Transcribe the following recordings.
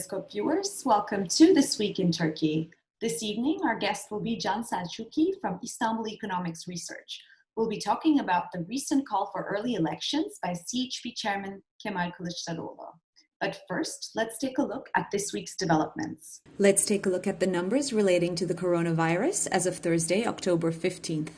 Periscope viewers, welcome to This Week in Turkey. This evening, our guest will be Can Selçuki from Istanbul Economics Research. We'll be talking about the recent call for early elections by CHP Chairman Kemal Kılıçdaroğlu. But first, let's take a look at this week's developments. Let's take a look at the numbers relating to the coronavirus as of Thursday, October 15th.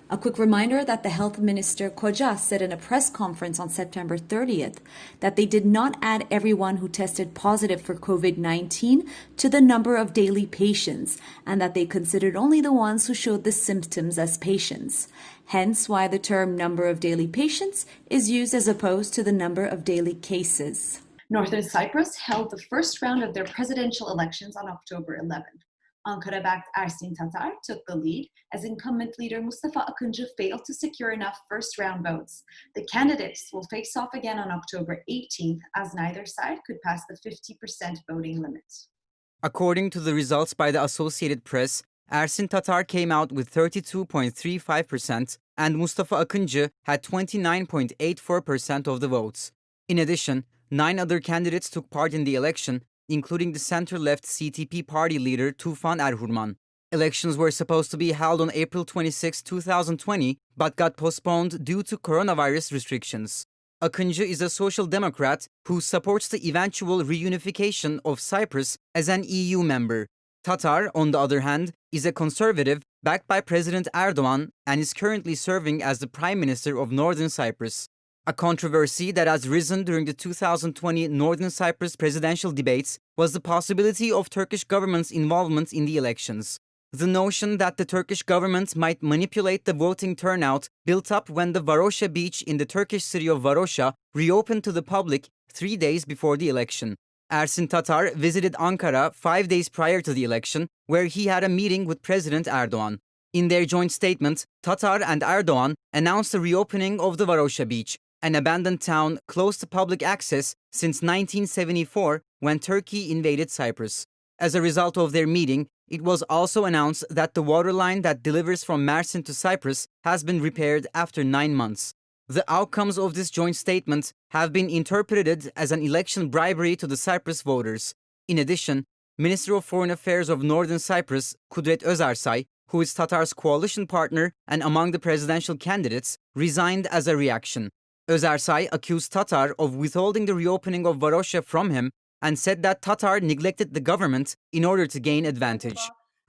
A quick reminder that the Health Minister Koca said in a press conference on September 30th that they did not add everyone who tested positive for COVID-19 to the number of daily patients and that they considered only the ones who showed the symptoms as patients. Hence why the term number of daily patients is used as opposed to the number of daily cases. Northern Cyprus held the first round of their presidential elections on October 11th. Ankara-backed Ersin Tatar took the lead as incumbent leader Mustafa Akıncı failed to secure enough first-round votes. The candidates will face off again on October 18th as neither side could pass the 50% voting limit. According to the results by the Associated Press, Ersin Tatar came out with 32.35% and Mustafa Akıncı had 29.84% of the votes. In addition, 9 other candidates took part in the election, including the center-left CTP party leader Tufan Erhurman. Elections were supposed to be held on April 26, 2020, but got postponed due to coronavirus restrictions. Akıncı is a social democrat who supports the eventual reunification of Cyprus as an EU member. Tatar, on the other hand, is a conservative backed by President Erdogan and is currently serving as the Prime Minister of Northern Cyprus. A controversy that has risen during the 2020 Northern Cyprus presidential debates was the possibility of Turkish government's involvement in the elections. The notion that the Turkish government might manipulate the voting turnout built up when the Varosha beach in the Turkish city of Varosha reopened to the public 3 days before the election. Ersin Tatar visited Ankara 5 days prior to the election, where he had a meeting with President Erdogan. In their joint statement, Tatar and Erdogan announced the reopening of the Varosha beach, an abandoned town closed to public access since 1974 when Turkey invaded Cyprus. As a result of their meeting, it was also announced that the waterline that delivers from Mersin to Cyprus has been repaired after 9 months. The outcomes of this joint statement have been interpreted as an election bribery to the Cyprus voters. In addition, Minister of Foreign Affairs of Northern Cyprus, Kudret Özarsay, who is Tatar's coalition partner and among the presidential candidates, resigned as a reaction. Özarsay accused Tatar of withholding the reopening of Varosha from him and said that Tatar neglected the government in order to gain advantage.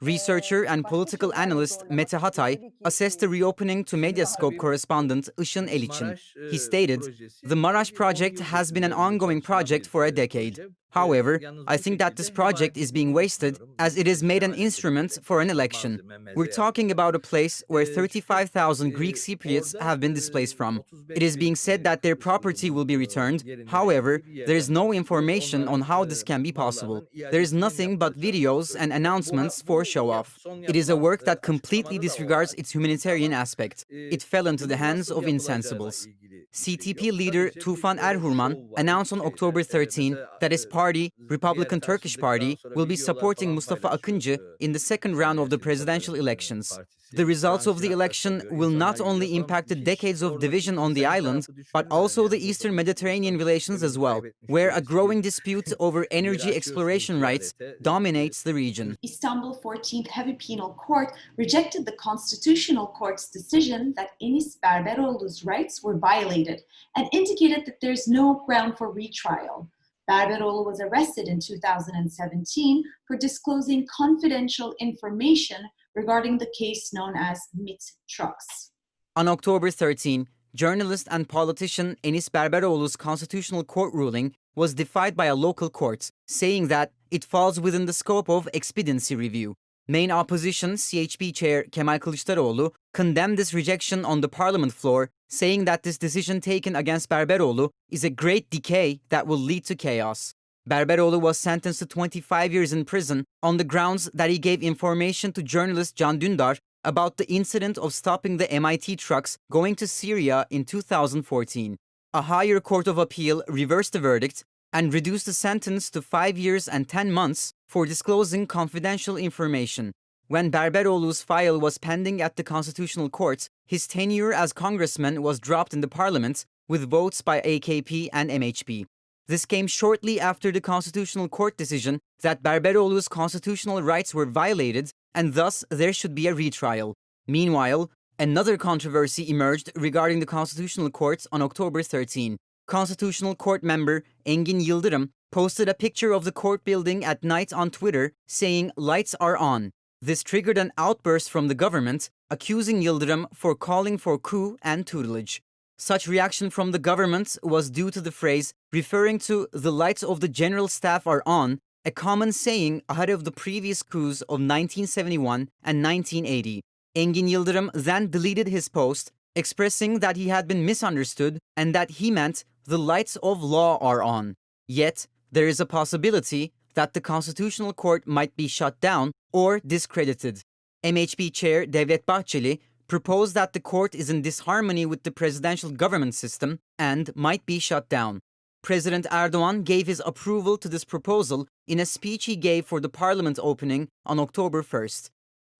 Researcher and political analyst Mete Hatay assessed the reopening to Medyascope correspondent Işın Eliçin. He stated, "The Maraş project has been an ongoing project for a decade. However, I think that this project is being wasted as it is made an instrument for an election. We're talking about a place where 35,000 Greek Cypriots have been displaced from. It is being said that their property will be returned. However, there is no information on how this can be possible. There is nothing but videos and announcements for show-off. It is a work that completely disregards its humanitarian aspect. It fell into the hands of insensibles." CTP leader Tufan Erhurman announced on October 13 that his party, Republican Turkish Party, will be supporting Mustafa Akıncı in the second round of the presidential elections. The results of the election will not only impact the decades of division on the island, but also the Eastern Mediterranean relations as well, where a growing dispute over energy exploration rights dominates the region. Istanbul 14th Heavy Penal Court rejected the Constitutional Court's decision that Enis Berberoğlu's rights were violated and indicated that there's no ground for retrial. Berberoğlu was arrested in 2017 for disclosing confidential information regarding the case known as MIT trucks. On October 13, journalist and politician Enis Berberoğlu's Constitutional Court ruling was defied by a local court, saying that it falls within the scope of expediency review. Main opposition CHP chair Kemal Kılıçdaroğlu condemned this rejection on the parliament floor, saying that this decision taken against Berberoğlu is a great decay that will lead to chaos. Berberoğlu was sentenced to 25 years in prison on the grounds that he gave information to journalist Can Dündar about the incident of stopping the MIT trucks going to Syria in 2014. A higher court of appeal reversed the verdict and reduced the sentence to 5 years and 10 months for disclosing confidential information. When Berberoğlu's file was pending at the Constitutional Court, his tenure as congressman was dropped in the parliament with votes by AKP and MHP. This came shortly after the Constitutional Court decision that Berberoğlu's constitutional rights were violated and thus there should be a retrial. Meanwhile, another controversy emerged regarding the Constitutional Court on October 13. Constitutional Court member Engin Yıldırım posted a picture of the court building at night on Twitter saying lights are on. This triggered an outburst from the government, accusing Yıldırım for calling for coup and tutelage. Such reaction from the government was due to the phrase referring to the lights of the general staff are on, a common saying ahead of the previous coups of 1971 and 1980. Engin Yıldırım then deleted his post, expressing that he had been misunderstood and that he meant the lights of law are on. Yet, there is a possibility that the Constitutional Court might be shut down or discredited. MHP Chair Devlet Bahceli proposed that the court is in disharmony with the presidential government system and might be shut down. President Erdogan gave his approval to this proposal in a speech he gave for the parliament opening on October 1st.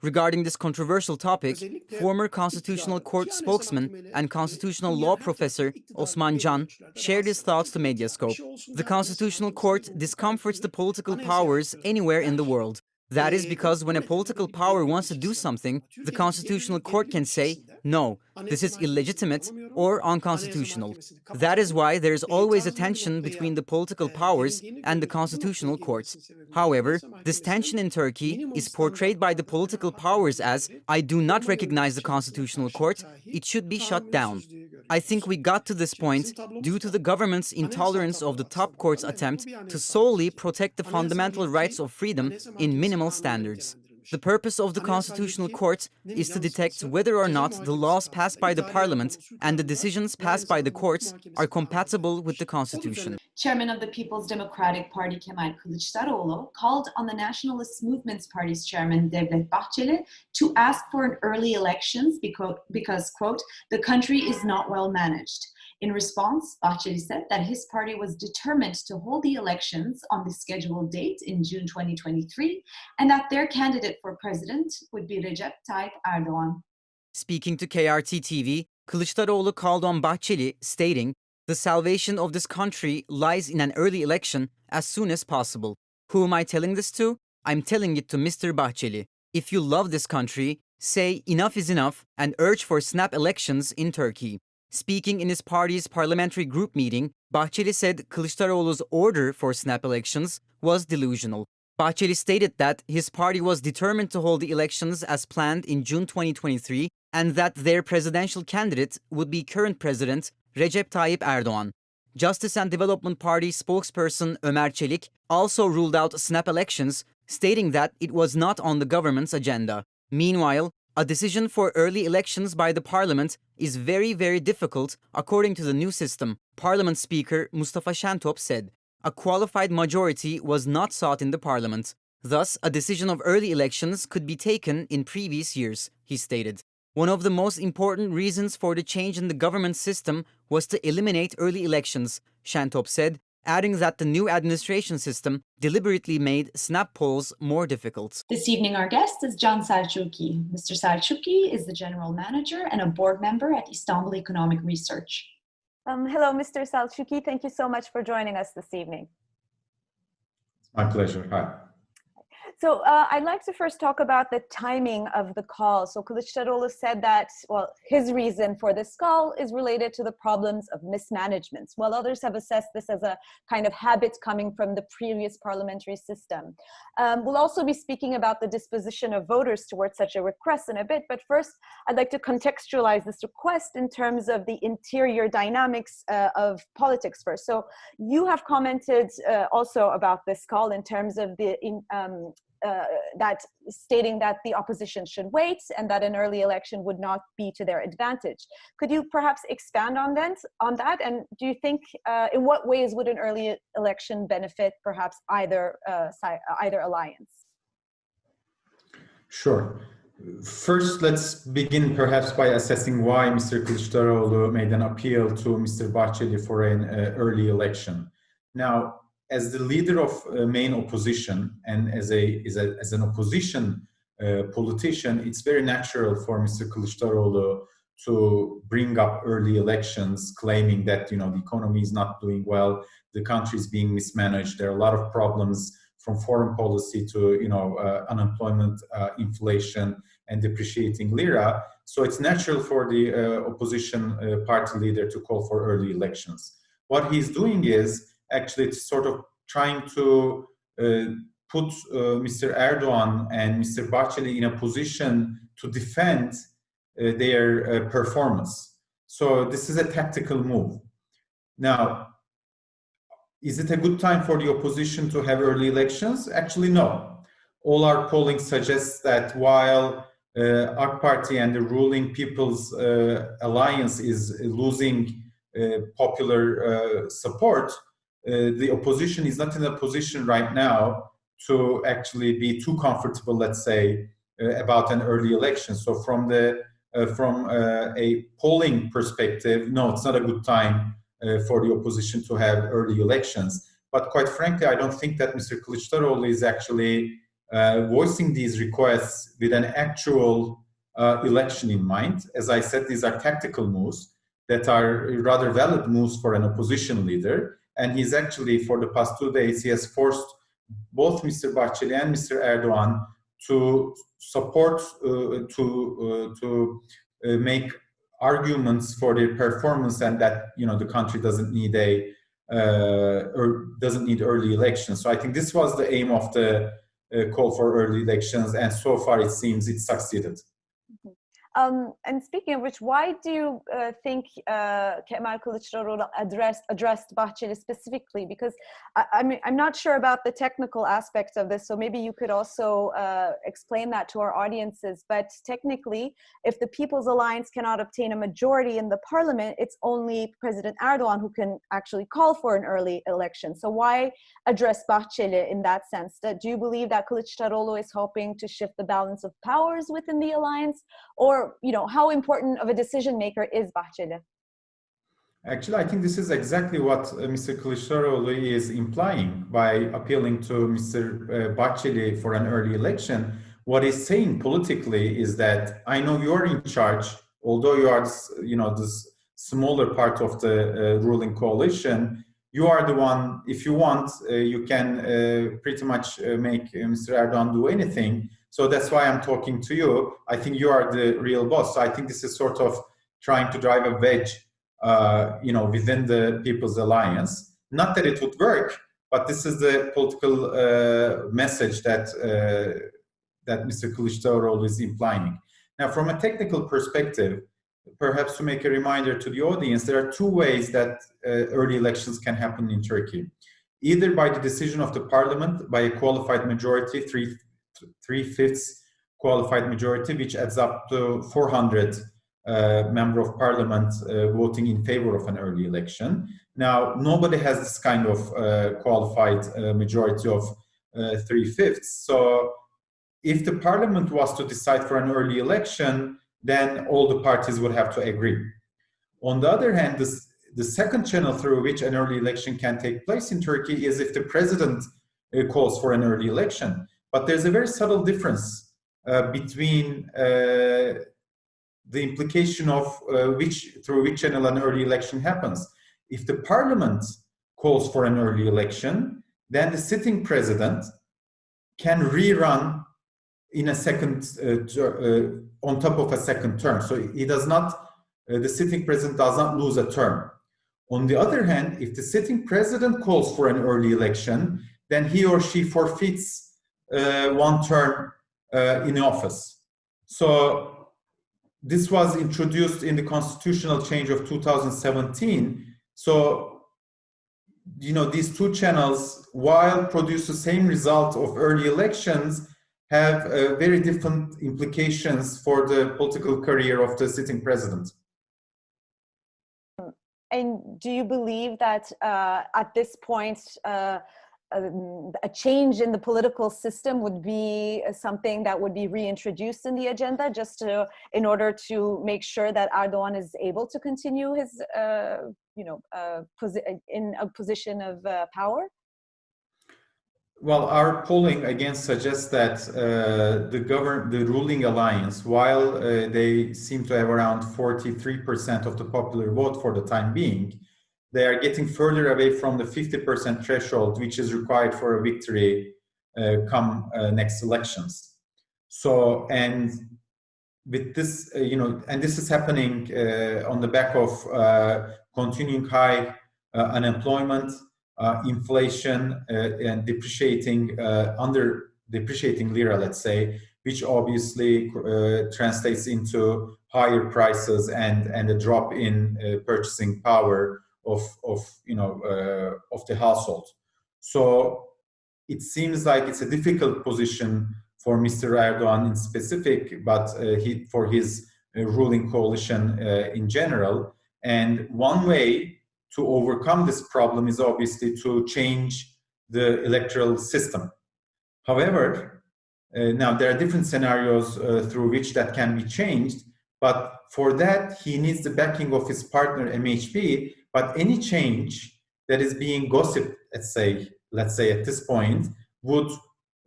Regarding this controversial topic, former Constitutional Court spokesman and constitutional law professor Osman Can shared his thoughts to Medyascope. The Constitutional Court discomforts the political powers anywhere in the world. That is because when a political power wants to do something, the Constitutional Court can say, no, this is illegitimate or unconstitutional. That is why there is always a tension between the political powers and the Constitutional Court. However, this tension in Turkey is portrayed by the political powers as, I do not recognize the Constitutional Court, it should be shut down. I think we got to this point due to the government's intolerance of the top court's attempt to solely protect the fundamental rights of freedom in minimal standards. The purpose of the Constitutional Court is to detect whether or not the laws passed by the parliament and the decisions passed by the courts are compatible with the Constitution. Chairman of the People's Democratic Party Kemal Kılıçdaroğlu called on the Nationalist Movements Party's chairman Devlet Bahceli to ask for an early elections because, quote, the country is not well managed. In response, Bahceli said that his party was determined to hold the elections on the scheduled date in June 2023 and that their candidate for president would be Recep Tayyip Erdogan. Speaking to KRT TV, Kılıçdaroğlu called on Bahceli, stating, the salvation of this country lies in an early election as soon as possible. Who am I telling this to? I'm telling it to Mr. Bahceli. If you love this country, say enough is enough and urge for snap elections in Turkey. Speaking in his party's parliamentary group meeting, Bahceli said Kılıçdaroğlu's order for snap elections was delusional. Bahceli stated that his party was determined to hold the elections as planned in June 2023 and that their presidential candidate would be current president Recep Tayyip Erdogan. Justice and Development Party spokesperson Ömer Çelik also ruled out snap elections, stating that it was not on the government's agenda. Meanwhile, a decision for early elections by the parliament is very, very difficult according to the new system. Parliament Speaker Mustafa Şentop said, a qualified majority was not sought in the parliament. Thus, a decision of early elections could be taken in previous years, he stated. One of the most important reasons for the change in the government system was to eliminate early elections, Şentop said, adding that the new administration system deliberately made snap polls more difficult. This evening, our guest is Can Selçuki. Mr. Selçuki is the general manager and a board member at Istanbul Economic Research. Hello, Mr. Selçuki. Thank you so much for joining us this evening. My pleasure. Hi. So I'd like to first talk about the timing of the call. So Kılıçdaroğlu said that, well, his reason for this call is related to the problems of mismanagement, while others have assessed this as a kind of habit coming from the previous parliamentary system. We'll also be speaking about the disposition of voters towards such a request in a bit, but first I'd like to contextualize this request in terms of the interior dynamics of politics first. So you have commented also about this call in terms of the that stating that the opposition should wait and that an early election would not be to their advantage. Could you perhaps expand on that? And do you think, in what ways would an early election benefit perhaps either alliance? Sure. First, let's begin perhaps by assessing why Mr. Kılıçdaroğlu made an appeal to Mr. Bahceli for an early election. Now, as the leader of main opposition and as an opposition politician, it's very natural for Mr. Kılıçdaroğlu to bring up early elections, claiming that, you know, the economy is not doing well, the country is being mismanaged. There are a lot of problems from foreign policy to, you know, unemployment, inflation, and depreciating lira. So it's natural for the opposition party leader to call for early elections. What he's doing is actually sort of trying to put Mr. Erdogan and Mr. Bahceli in a position to defend their performance. So this is a tactical move. Now, is it a good time for the opposition to have early elections? Actually, no. All our polling suggests that while AK Party and the ruling People's Alliance is losing popular support, the opposition is not in a position right now to actually be too comfortable, let's say, about an early election. So from a polling perspective, no, it's not a good time for the opposition to have early elections. But quite frankly, I don't think that Mr. Kılıçdaroğlu is actually voicing these requests with an actual election in mind. As I said, these are tactical moves that are rather valid moves for an opposition leader. And he's actually, for the past 2 days, he has forced both Mr. Bahceli and Mr. Erdogan to support, to make arguments for their performance, and that, you know, the country doesn't need or doesn't need early elections. So I think this was the aim of the call for early elections, and so far it seems it succeeded. And speaking of which, why do you think Kemal Kılıçdaroğlu addressed Bahçeli specifically? Because I mean, I'm not sure about the technical aspects of this, so maybe you could also explain that to our audiences. But technically, if the People's Alliance cannot obtain a majority in the parliament, it's only President Erdogan who can actually call for an early election. So why address Bahçeli in that sense? Do you believe that Kılıçdaroğlu is hoping to shift the balance of powers within the alliance? Or, you know, how important of a decision maker is Bahçeli? Actually, I think this is exactly what Mr. Kılıçdaroğlu is implying by appealing to Mr. Bahceli for an early election. What he's saying politically is that I know you're in charge, although you are, you know, this smaller part of the ruling coalition. You are the one. If you want, you can pretty much make Mr. Erdogan do anything. So that's why I'm talking to you. I think you are the real boss. So I think this is sort of trying to drive a wedge, you know, within the People's Alliance. Not that it would work, but this is the political message that that Mr. Kılıçdaroğlu is implying. Now, from a technical perspective, perhaps to make a reminder to the audience, there are two ways that early elections can happen in Turkey. Either by the decision of the parliament, by a qualified majority, three-fifths qualified majority, which adds up to 400 member of parliament voting in favor of an early election. Now, nobody has this kind of qualified majority of three-fifths. So if the parliament was to decide for an early election, then all the parties would have to agree. On the other hand, the second channel through which an early election can take place in Turkey is if the president calls for an early election. But there's a very subtle difference between the implication of through which channel an early election happens. If the parliament calls for an early election, then the sitting president can rerun in a second, on top of a second term. So he does not, the sitting president does not lose a term. On the other hand, if the sitting president calls for an early election, then he or she forfeits one term in office. So this was introduced in the constitutional change of 2017. So, you know, these two channels, while produce the same result of early elections, have very different implications for the political career of the sitting president. And do you believe that at this point, a change in the political system would be something that would be reintroduced in the agenda, just in order to make sure that Erdogan is able to continue his, in a position of power? Well, our polling again suggests that the ruling alliance, while they seem to have around 43% of the popular vote for the time being, they are getting further away from the 50% threshold, which is required for a victory come next elections. So, and with this, and this is happening on the back of continuing high unemployment, inflation, and depreciating lira, let's say, which obviously translates into higher prices and a drop in purchasing power of the household. So it seems like it's a difficult position for Mr. Erdogan in specific, but for his ruling coalition in general. And one way to overcome this problem is obviously to change the electoral system. However, now there are different scenarios through which that can be changed, but for that he needs the backing of his partner MHP. But any change that is being gossiped, let's say at this point, would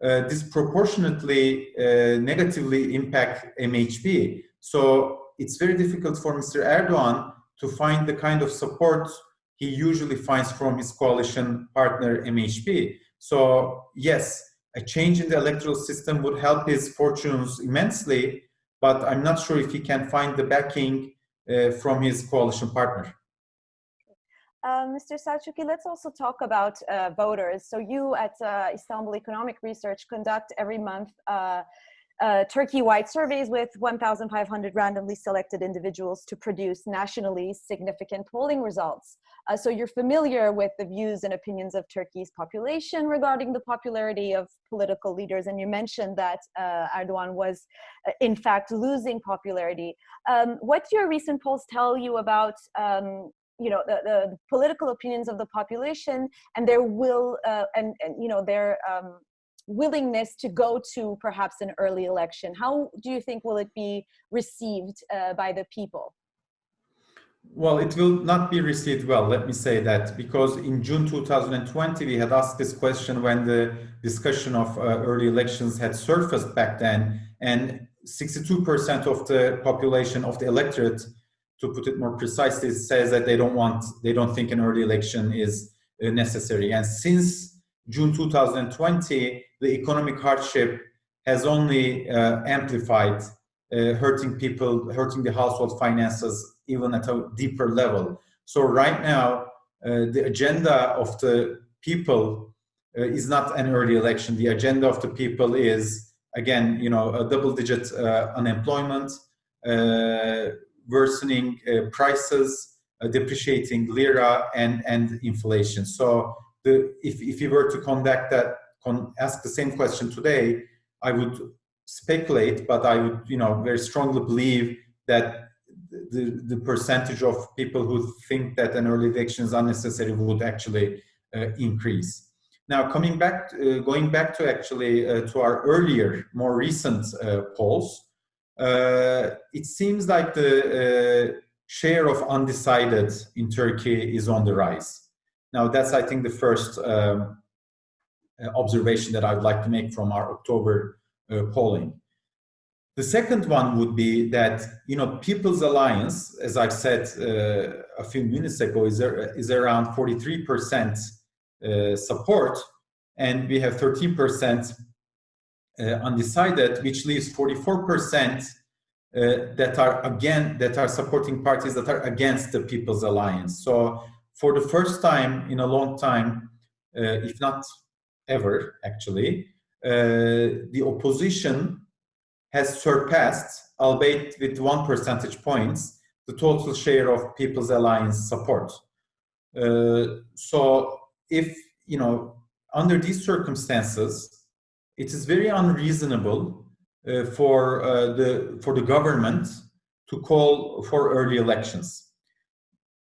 disproportionately negatively impact MHP. So it's very difficult for Mr. Erdogan to find the kind of support he usually finds from his coalition partner MHP. So yes, a change in the electoral system would help his fortunes immensely, but I'm not sure if he can find the backing from his coalition partner. Mr. Selçuki, let's also talk about voters. So you at Istanbul Economics Research conduct every month Turkey-wide surveys with 1,500 randomly selected individuals to produce nationally significant polling results. So you're familiar with the views and opinions of Turkey's population regarding the popularity of political leaders. And you mentioned that Erdogan was in fact losing popularity. What do your recent polls tell you about the political opinions of the population and their will and their willingness to go to perhaps an early election? How do you think will it be received by the people? Well, it will not be received well, let me say that, because in June 2020, we had asked this question when the discussion of early elections had surfaced back then, and 62% of the population of the electorate, to put it more precisely, says that they don't think an early election is necessary. And since June 2020, the economic hardship has only amplified, hurting the household finances even at a deeper level. So right now, the agenda of the people is not an early election. The agenda of the people is, again, a double-digit unemployment, worsening prices, depreciating lira, and inflation. So if you were to ask the same question today, I would speculate, but I would very strongly believe that the percentage of people who think that an early election is unnecessary would actually increase. Now, going back to our earlier, more recent polls, it seems like the share of undecided in Turkey is on the rise. Now, that's, I think, the first observation that I'd like to make from our October polling. The second one would be that People's Alliance, as I've said a few minutes ago, is around 43% support, and we have 13% undecided, which leaves 44% that are supporting parties that are against the People's Alliance. So for the first time in a long time, if not ever, actually, the opposition has surpassed, albeit with 1 percentage points, the total share of People's Alliance support. So if, under these circumstances, it is very unreasonable for the government to call for early elections.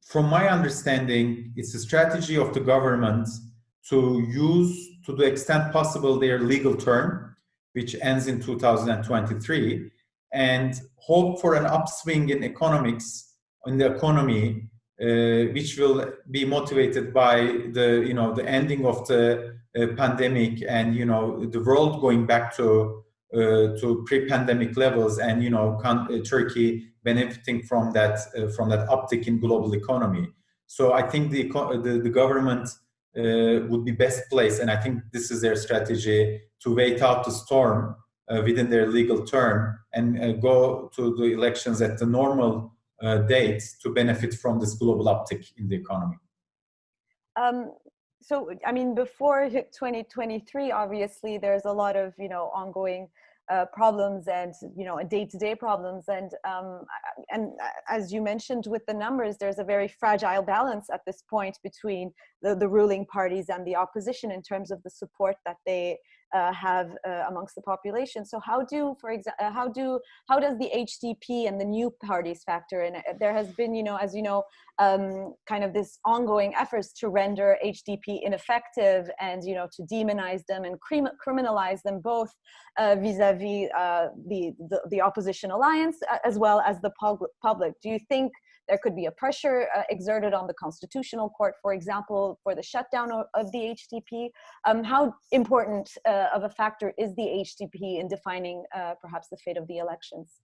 From my understanding, it's a strategy of the government to use, to the extent possible, their legal term, which ends in 2023, and hope for an upswing in the economy, which will be motivated by the ending of the pandemic and, you know, the world going back to pre-pandemic levels, and, you know, Turkey benefiting from that uptick in global economy. So I think the government would be best placed, and I think this is their strategy, to wait out the storm within their legal term and go to the elections at the normal date to benefit from this global uptick in the economy. So, I mean, before 2023, obviously, there's a lot of, you know, ongoing problems and, you know, day-to-day problems. And as you mentioned with the numbers, there's a very fragile balance at this point between the ruling parties and the opposition in terms of the support that they have amongst the population. So how does the HDP and the new parties factor in? There has been, you know, as you know, kind of this ongoing efforts to render HDP ineffective and, you know, to demonize them and criminalize them, both vis-a-vis the opposition alliance as well as the public. Do you think there could be a pressure exerted on the Constitutional Court, for example, for the shutdown of the HDP? How important of a factor is the HDP in defining perhaps the fate of the elections?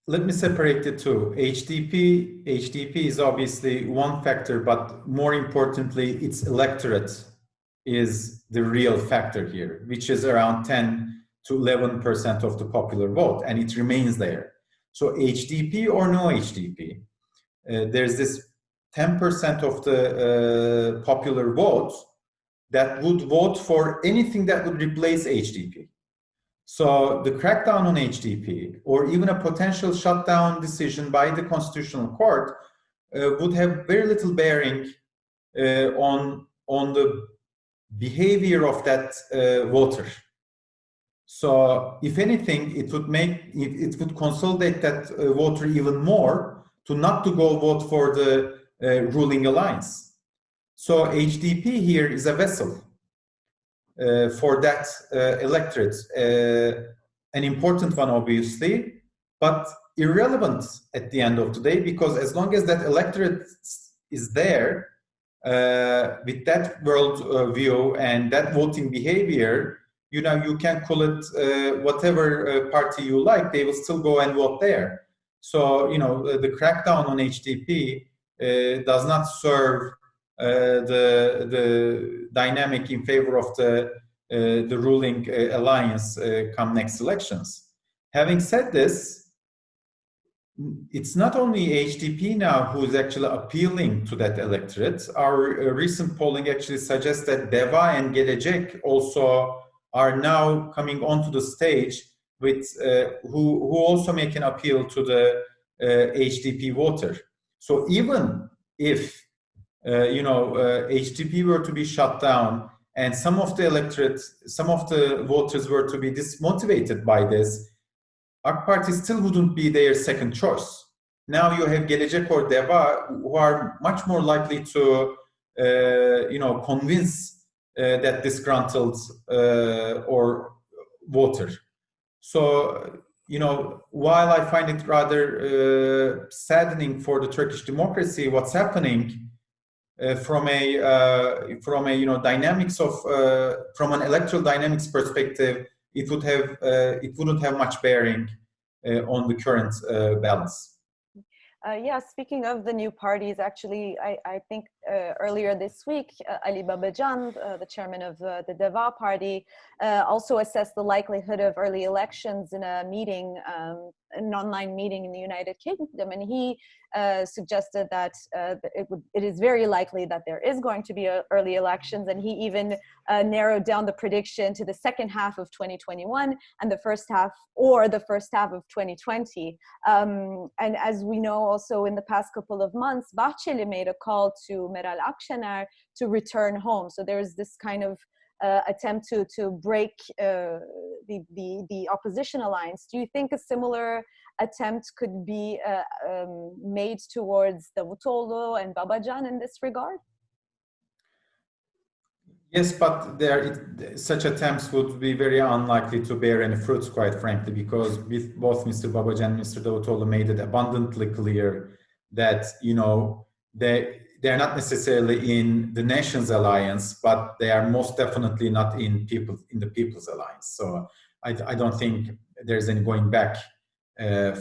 Let me separate the two. HDP is obviously one factor, but more importantly, its electorate is the real factor here, which is around 10 to 11% of the popular vote, and it remains there. So HDP or no HDP, there's this 10% of the popular vote that would vote for anything that would replace HDP. So the crackdown on HDP, or even a potential shutdown decision by the Constitutional Court, would have very little bearing on the behavior of that voter. So if anything, it would consolidate that voter even more to not to go vote for the ruling alliance. So HDP here is a vessel for that electorate, an important one obviously, but irrelevant at the end of the day, because as long as that electorate is there with that world view and that voting behavior, you know, you can call it whatever party you like, they will still go and vote there. So, you know, the crackdown on HDP does not serve the dynamic in favor of the ruling alliance come next elections. Having said this, it's not only HDP now who is actually appealing to that electorate. Our recent polling actually suggests that DEVA and Gelecek also are now coming onto the stage with who also make an appeal to the HDP voter. So even if HDP were to be shut down and some of the electorate, some of the voters were to be dismotivated by this, AK Party still wouldn't be their second choice. Now you have Gelecek or DEVA who are much more likely to convince that disgruntled or voter. So, you know, while I find it rather saddening for the Turkish democracy, what's happening from a dynamics of from an electoral dynamics perspective, it wouldn't have much bearing on the current balance. Yeah, speaking of the new parties, actually, I think earlier this week, Ali Babacan, the chairman of the DEVA party, also assessed the likelihood of early elections in a meeting, an online meeting in the United Kingdom, and he suggested that it is very likely that there is going to be early elections, and he even narrowed down the prediction to the second half of 2021 and the first half of 2020. And as we know, also in the past couple of months, Bahçeli made a call to Meral Akşener to return home. So there's this kind of attempt to break the opposition alliance. Do you think a similar attempt could be made towards Davutoğlu and Babacan in this regard? Yes, but such attempts would be very unlikely to bear any fruits, quite frankly, because both Mr. Babacan and Mr. Davutoğlu made it abundantly clear that, you know, they're not necessarily in the Nations Alliance, but they are most definitely not in the People's Alliance. So I don't think there's any going back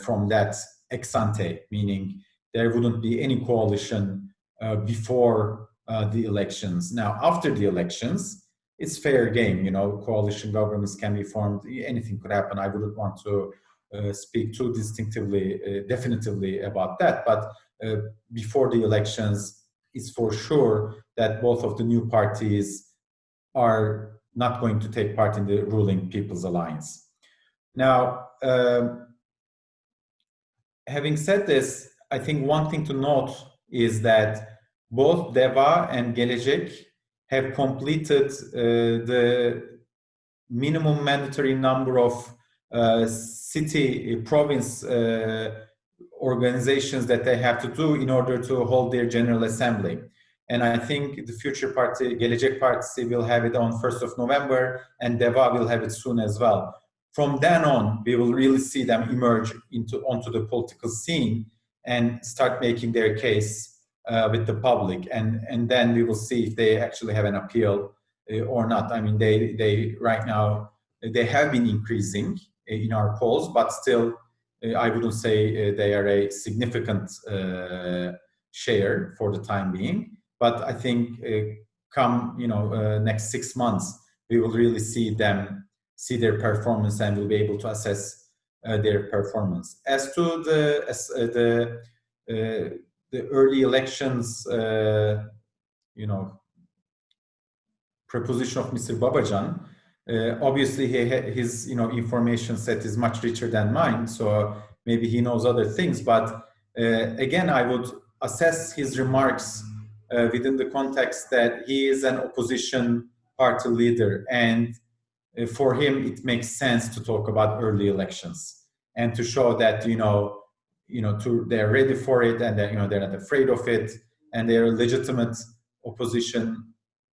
from that ex ante, meaning there wouldn't be any coalition before the elections. Now, after the elections, it's fair game. Coalition governments can be formed. Anything could happen. I wouldn't want to speak too definitively about that. But before the elections, it's for sure that both of the new parties are not going to take part in the ruling People's Alliance. Now, having said this, I think one thing to note is that both DEVA and Gelecek have completed the minimum mandatory number of province organizations that they have to do in order to hold their General Assembly. And I think the future party, Gelecek Partisi, will have it on 1st of November, and DEVA will have it soon as well. From then on, we will really see them emerge onto the political scene and start making their case with the public. And then we will see if they actually have an appeal or not. I mean, they right now, they have been increasing in our polls, but still, I wouldn't say they are a significant share for the time being. But I think come next 6 months, we will really see their performance, and we'll be able to assess their performance. As to the early elections, proposition of Mr. Babacan, obviously his information set is much richer than mine, so maybe he knows other things. But again, I would assess his remarks within the context that he is an opposition party leader, and for him it makes sense to talk about early elections and to show that they're ready for it, and that they're not afraid of it, and they're a legitimate opposition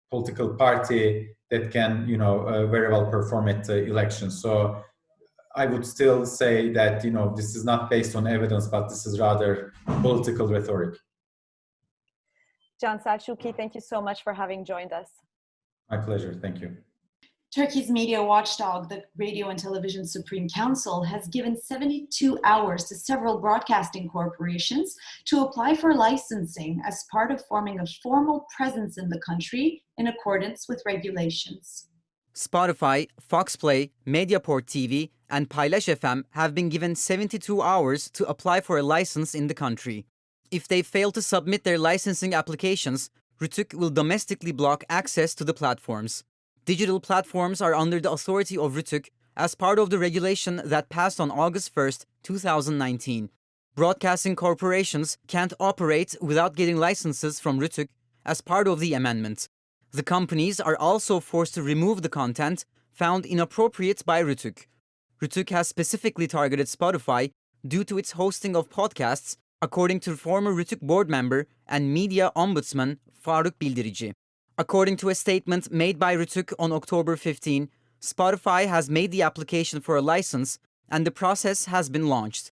political party that can very well perform at the elections. So I would still say that this is not based on evidence, but this is rather political rhetoric. Can Selçuki, thank you so much for having joined us. My pleasure. Thank you. Turkey's media watchdog, the Radio and Television Supreme Council, has given 72 hours to several broadcasting corporations to apply for licensing as part of forming a formal presence in the country in accordance with regulations. Spotify, Fox Play, Mediaport TV, and Paylaş FM have been given 72 hours to apply for a license in the country. If they fail to submit their licensing applications, RTÜK will domestically block access to the platforms. Digital platforms are under the authority of RTÜK as part of the regulation that passed on August 1st, 2019. Broadcasting corporations can't operate without getting licenses from RTÜK as part of the amendment. The companies are also forced to remove the content found inappropriate by RTÜK. RTÜK has specifically targeted Spotify due to its hosting of podcasts, according to former RTÜK board member and media ombudsman Faruk Bildirici. According to a statement made by RTÜK on October 15, Spotify has made the application for a license and the process has been launched.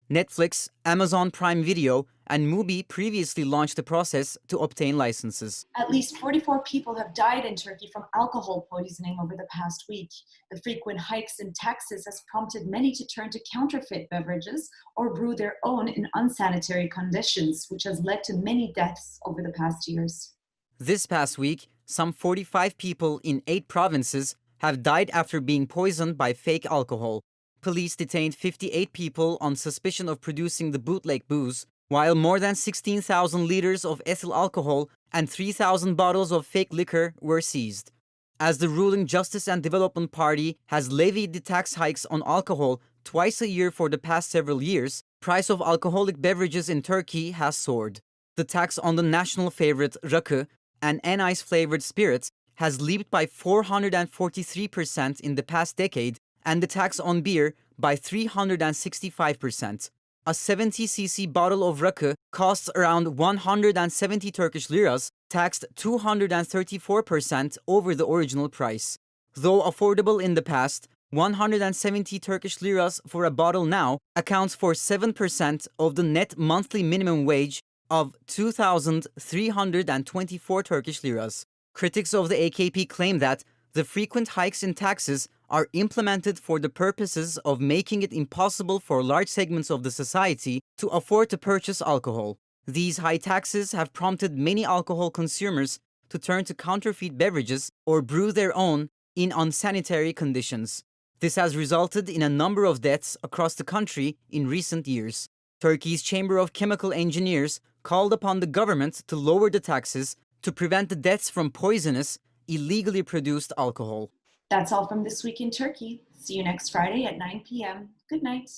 Netflix, Amazon Prime Video, and Mubi previously launched the process to obtain licenses. At least 44 people have died in Turkey from alcohol poisoning over the past week. The frequent hikes in taxes has prompted many to turn to counterfeit beverages or brew their own in unsanitary conditions, which has led to many deaths over the past years. This past week, some 45 people in 8 provinces have died after being poisoned by fake alcohol. Police detained 58 people on suspicion of producing the bootleg booze, while more than 16,000 liters of ethyl alcohol and 3,000 bottles of fake liquor were seized. As the ruling Justice and Development Party has levied the tax hikes on alcohol twice a year for the past several years, price of alcoholic beverages in Turkey has soared. The tax on the national favorite rakı and anise-flavored spirits has leaped by 443% in the past decade, and the tax on beer by 365%. A 70cc bottle of rakı costs around 170 Turkish liras, taxed 234% over the original price. Though affordable in the past, 170 Turkish liras for a bottle now accounts for 7% of the net monthly minimum wage of 2,324 Turkish liras. Critics of the AKP claim that the frequent hikes in taxes are implemented for the purposes of making it impossible for large segments of the society to afford to purchase alcohol. These high taxes have prompted many alcohol consumers to turn to counterfeit beverages or brew their own in unsanitary conditions. This has resulted in a number of deaths across the country in recent years. Turkey's Chamber of Chemical Engineers called upon the government to lower the taxes to prevent the deaths from poisonous, illegally produced alcohol. That's all from This Week in Turkey. See you next Friday at 9 p.m. Good night.